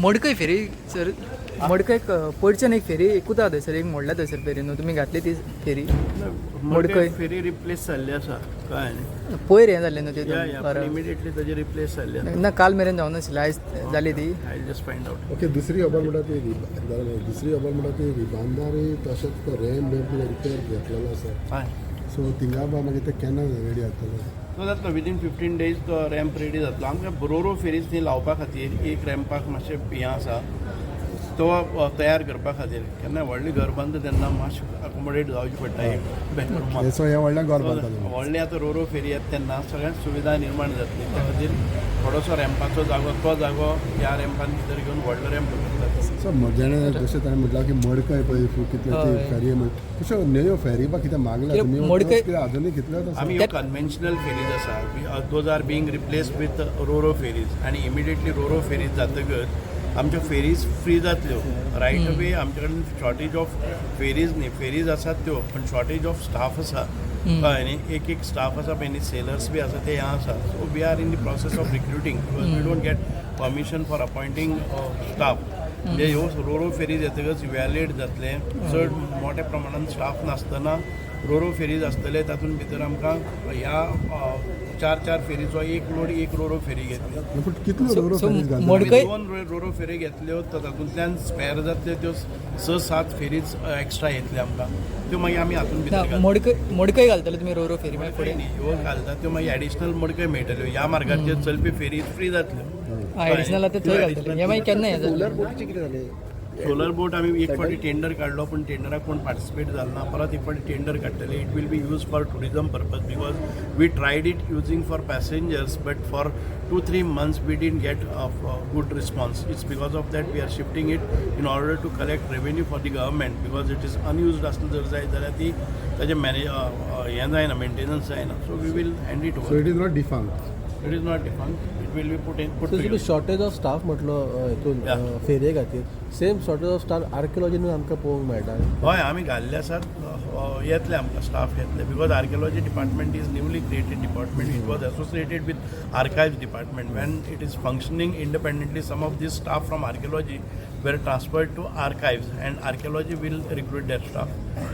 मोडकय फेरी sir मोडकय पयरच्यान एक फेरी एकूच आहा सर एक मोडल्या थंयसर फेरी न्हू तुमी घातली ती फेरी मोडकय फेरी रिप्लेस जाल्ली आसा कळ्ळें न्ही पयर हें जाल्लें न्हू या तेतून इमिडिएटली ताजी रिप्लेस जाल्ली आसा ना काल मेरेन जावं नाशिल्लें आयज जाली ती I just find out okay दुसरी खबर म्हणटा ती दुसरी खबर म्हणटा ती रिबांदारी तशेंच तो रॅम रिपेर घेतलेलो आसा हय सो थिंगा मागीर ते केन्ना रेडी जातलो सो जातलो विदीन 15 days तो रॅम्प रेडी जातलो आमकां बरोबर फेरीज ती लावपा खातीर एक रॅम्पाक मातशें हें आसा तो तयार करपा खातीर केन्ना व्हडली घर बांदता तेन्ना मातशें अकोमोडेट जावची पडटा एक बेडरूमाक सो हे व्हडलें घर बांदतलो व्हडले आतां रोरो फेरी येता तेन्ना सगळ्यांत सुविधा निर्माण जातली त्या खातीर थोडोसो रॅम्पाचो जागो तो जागो ह्या रॅम्पान भितर घेवन व्हडलो रॅम्प करतात सो जेणे जशें ताणें म्हटलां की मडकय पळय कितले ती फेरी म्हण तश्यो नेयो फेरी बा कितें मागल्या तुमी मडकय आजुनूय कितल्योच आसा आमी ह्यो कन्वेन्शनल फेरीज आसा those are being replace with RoRo ferries आनी इमिडिएटली रोरो फेरीज जातकच आमच्यो फेरीज फ्री जातल्यो रायट अवे आमचे कडेन शॉर्टेज ऑफ फेरीज न्ही फेरीज आसात त्यो पण शॉर्टेज ऑफ स्टाफ आसा कळ्ळें न्ही एक स्टाफ आसा पळय न्ही सेलर्स बी आसा ते हांगा आसा so we are in the process of recruiting because we don't get permission for appointing staff म्हणजे ह्यो रोरो फेरीज येतकच इवॅल्युएट जातले चड मोठ्या प्रमाणात स्टाफ नासतना रोरो फेरीज आसतले तातूंत भितर आमकां ह्या 4 फेरीचो एक लोड एक रोरो फेरी घेतली पूण कितल्यो रोरो फेरीज घालता मोडकय दोन रोरो फेरी घेतल्यो तातूंतल्यान स्पॅर जातल्यो त्यो 6-7 फेरीज एक्स्ट्रा येतल्यो आमकां त्यो मागीर आमी हातूंत भितर घालता मोडकय घालतले तुमी रोरो फेरी मागीर फुडें न्ही ह्यो घालता त्यो मागीर एडिशनल मडकय मेळटल्यो ह्या मार्गाचेर चलपी फेरी फ्री जातल्यो एडिशनल आतां थंय घालतले हे मागीर केन्ना हें जातलें सोलर बोट आमी एक फावटी टेंडर काडलो पण टेंडराक कोण पार्टिसिपेट जालो ना परत एक फावटी टेंडर काडटले it will be use for tourism purpose because we tried it using for passengers but for 2-3 months we didn't get a good response. It's because of that we are shifting it in order to collect revenue for the government because it is unused असलं जर जाय जाल्यार ती ताजे हें जायना maintenance जायना so we will hand it so over it is not defunct it is not defunct it will be put तुमी शॉर्टेज ऑफ स्टाफ म्हटलो हितून फेरये खातीर सेम शॉर्टेज ऑफ स्टाफ आर्किओलॉजीन आमकां पळोवंक मेळटा हय आमी घाल्ले आसात येतले आमकां स्टाफ येतले because archaeology department is newly created department it was associated with archives department when it is functioning independently some of this staff from archaeology were transferred to archives and archaeology will recruit their staff.